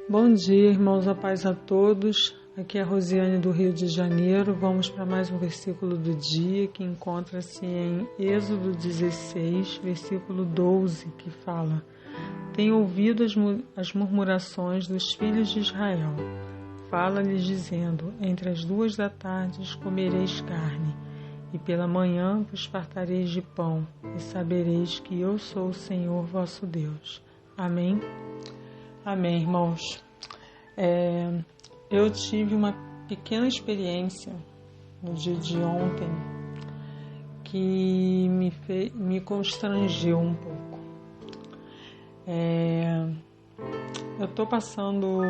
Bom dia, irmãos, a paz a todos. Aqui é a Rosiane do Rio de Janeiro. Vamos para mais um versículo do dia que encontra-se em Êxodo 16, versículo 12, que fala: Tenho ouvido as murmurações dos filhos de Israel. Fala-lhes dizendo: Entre as 2 da tarde comereis carne, e pela manhã vos fartareis de pão, e sabereis que eu sou o Senhor vosso Deus. Amém? Amém, irmãos. Eu tive uma pequena experiência no dia de ontem que me constrangeu um pouco. Eu estou passando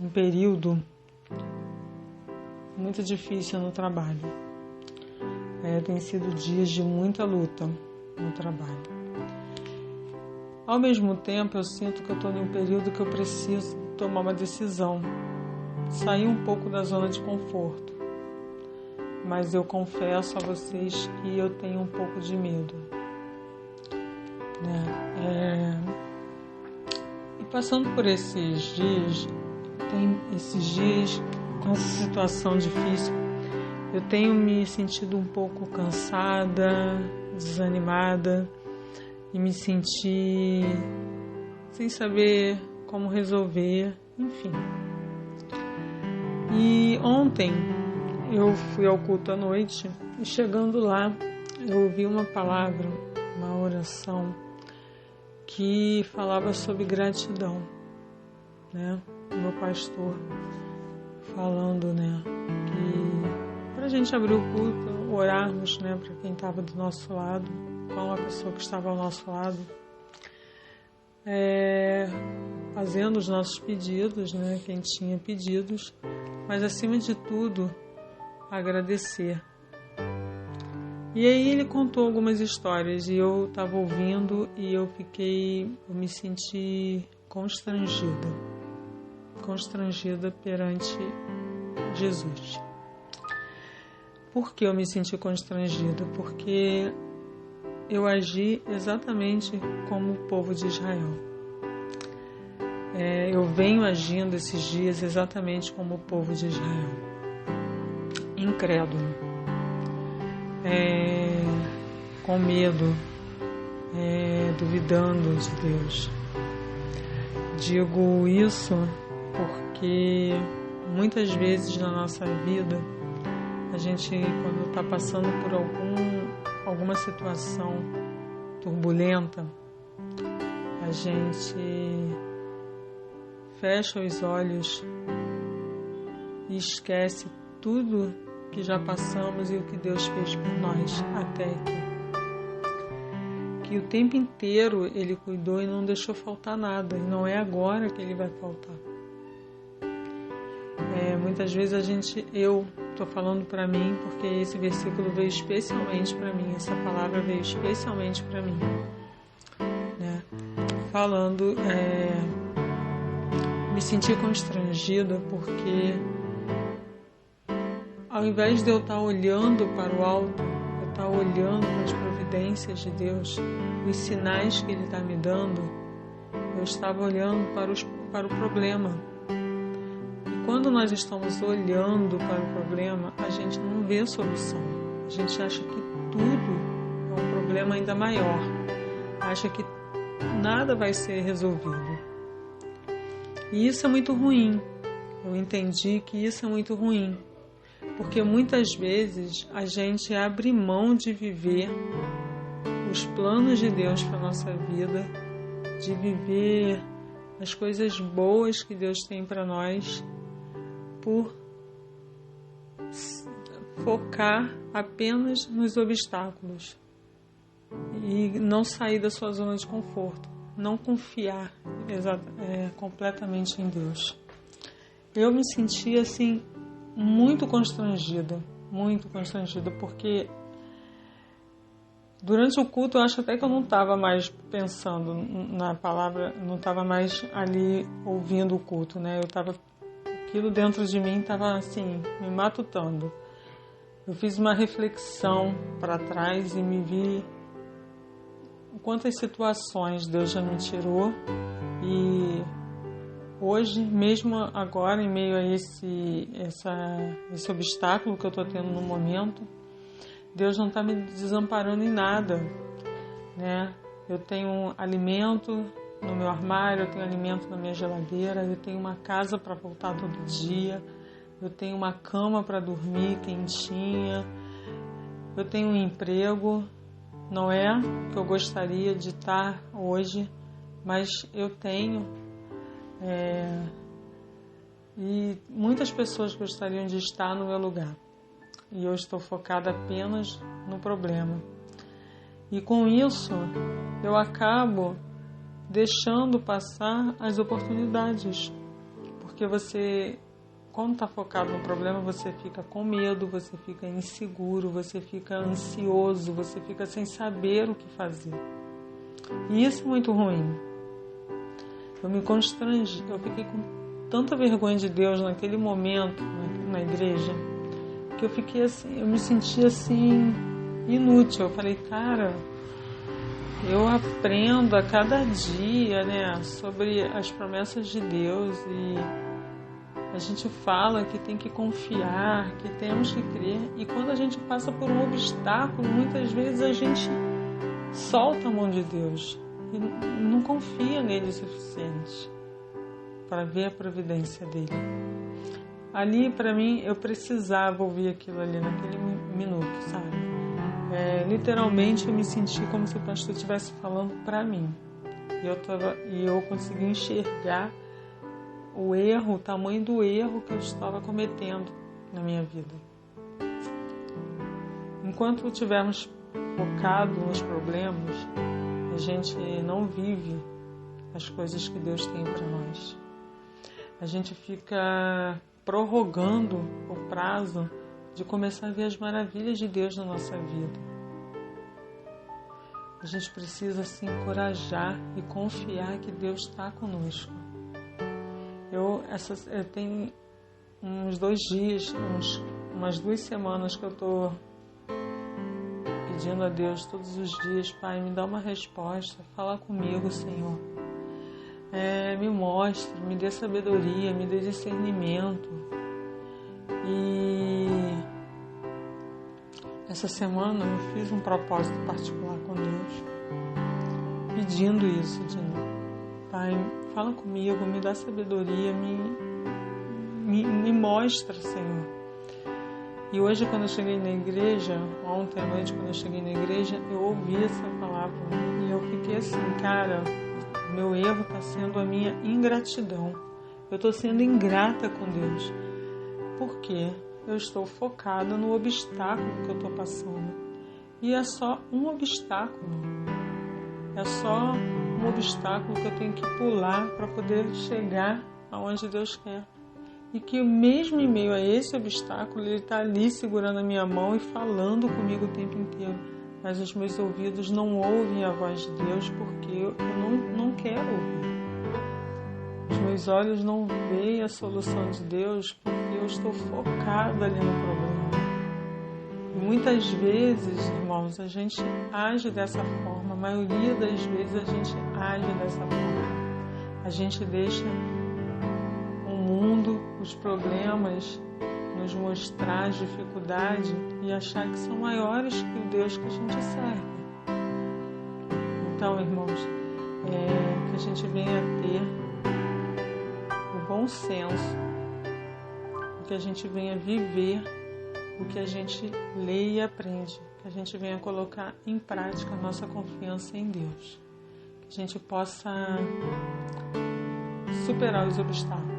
um período muito difícil no trabalho. Tem sido dias de muita luta no trabalho. Ao mesmo tempo, eu sinto que eu estou em um período que eu preciso tomar uma decisão, sair um pouco da zona de conforto. Mas eu confesso a vocês que eu tenho um pouco de medo. E passando por esses dias com essa situação difícil, eu tenho me sentido um pouco cansada, desanimada, e me senti sem saber como resolver, enfim. E ontem eu fui ao culto à noite e chegando lá eu ouvi uma palavra, uma oração que falava sobre gratidão, O meu pastor falando, que para a gente abrir o culto, orarmos, para quem estava do nosso lado, com a pessoa que estava ao nosso lado, fazendo os nossos pedidos, quem tinha pedidos, mas acima de tudo, agradecer. E aí ele contou algumas histórias e eu estava ouvindo e eu me senti constrangida perante Jesus. Por que eu me senti constrangida? Porque eu agi exatamente como o povo de Israel. Eu venho agindo esses dias exatamente como o povo de Israel. Incrédulo. Com medo. Duvidando de Deus. Digo isso porque muitas vezes na nossa vida, a gente, quando está passando por alguma situação turbulenta, a gente fecha os olhos e esquece tudo que já passamos e o que Deus fez por nós até aqui. Que o tempo inteiro Ele cuidou e não deixou faltar nada, e não é agora que Ele vai faltar. Muitas vezes eu estou falando para mim, porque esse versículo veio especialmente para mim, essa palavra veio especialmente para mim, falando, me senti constrangida porque ao invés de eu estar olhando para o alto, eu estar olhando para as providências de Deus, os sinais que Ele está me dando, eu estava olhando para o problema. Quando nós estamos olhando para o problema, a gente não vê a solução. A gente acha que tudo é um problema ainda maior. Acha que nada vai ser resolvido. E isso é muito ruim. Eu entendi que isso é muito ruim. Porque muitas vezes a gente abre mão de viver os planos de Deus para a nossa vida, de viver as coisas boas que Deus tem para nós, por focar apenas nos obstáculos e não sair da sua zona de conforto, não confiar completamente em Deus. Eu me senti assim muito constrangida, porque durante o culto eu acho até que eu não estava mais pensando na palavra, não estava mais ali ouvindo o culto, Aquilo dentro de mim estava assim, me matutando. Eu fiz uma reflexão para trás e me vi quantas situações Deus já me tirou e hoje, mesmo agora, em meio a esse obstáculo que eu estou tendo no momento, Deus não está me desamparando em nada, né? Eu tenho alimento no meu armário, eu tenho alimento na minha geladeira, eu tenho uma casa para voltar todo dia, eu tenho uma cama para dormir quentinha, eu tenho um emprego, não é que eu gostaria de estar hoje, mas eu tenho. E muitas pessoas gostariam de estar no meu lugar. E eu estou focada apenas no problema. E com isso, eu acabo deixando passar as oportunidades. Porque você, quando está focado no problema, você fica com medo, você fica inseguro, você fica ansioso, você fica sem saber o que fazer. E isso é muito ruim. Eu me constrangi, eu fiquei com tanta vergonha de Deus naquele momento na igreja, que eu fiquei assim, eu me senti assim inútil. Eu falei, cara, eu aprendo a cada dia, né, sobre as promessas de Deus e a gente fala que tem que confiar, que temos que crer, e quando a gente passa por um obstáculo, muitas vezes a gente solta a mão de Deus e não confia nele o suficiente para ver a providência dele. Ali, para mim, eu precisava ouvir aquilo ali naquele minuto, sabe? Literalmente, eu me senti como se o pastor estivesse falando para mim. E eu consegui enxergar o tamanho do erro que eu estava cometendo na minha vida. Enquanto estivermos focados nos problemas, a gente não vive as coisas que Deus tem para nós. A gente fica prorrogando o prazo de começar a ver as maravilhas de Deus na nossa vida. A gente precisa se encorajar e confiar que Deus está conosco. Eu tenho uns 2 dias, umas 2 semanas que eu estou pedindo a Deus todos os dias, Pai, me dá uma resposta, fala comigo, Senhor. Me mostre, me dê sabedoria, me dê discernimento. E essa semana eu fiz um propósito particular com Deus, pedindo isso de novo. Pai, fala comigo, me dá sabedoria, me mostra, Senhor. E hoje, quando eu cheguei na igreja, ontem à noite, quando eu cheguei na igreja, eu ouvi essa palavra e eu fiquei assim, cara, meu erro está sendo a minha ingratidão. Eu estou sendo ingrata com Deus. Por quê? Eu estou focada no obstáculo que eu estou passando. E é só um obstáculo. É só um obstáculo que eu tenho que pular para poder chegar aonde Deus quer. E que mesmo em meio a esse obstáculo, Ele está ali segurando a minha mão e falando comigo o tempo inteiro. Mas os meus ouvidos não ouvem a voz de Deus porque eu não quero ouvir. Os meus olhos não veem a solução de Deus porque eu estou focada ali no problema. E muitas vezes, irmãos, a gente age dessa forma. A maioria das vezes a gente age dessa forma. A gente deixa o mundo, os problemas, nos mostrar as dificuldades e achar que são maiores que o Deus que a gente serve. Então, irmãos, que a gente venha ter o bom senso, que a gente venha viver o que a gente lê e aprende, que a gente venha colocar em prática a nossa confiança em Deus, que a gente possa superar os obstáculos.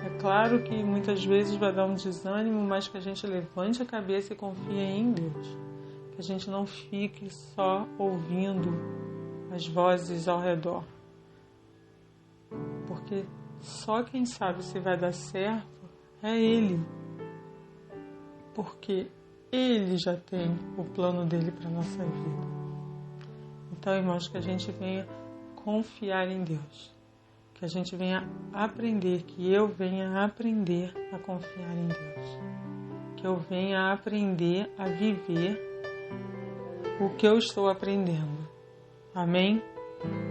É claro que muitas vezes vai dar um desânimo, mas que a gente levante a cabeça e confie em Deus. Que a gente não fique só ouvindo as vozes ao redor. Porque só quem sabe se vai dar certo é Ele. Porque Ele já tem o plano dele para a nossa vida. Então, irmãos, que a gente venha confiar em Deus. Que a gente venha aprender, que eu venha aprender a confiar em Deus. Que eu venha aprender a viver o que eu estou aprendendo. Amém?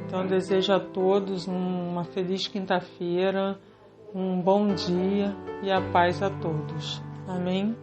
Então eu desejo a todos uma feliz quinta-feira, Um bom dia e a paz a todos. Amém?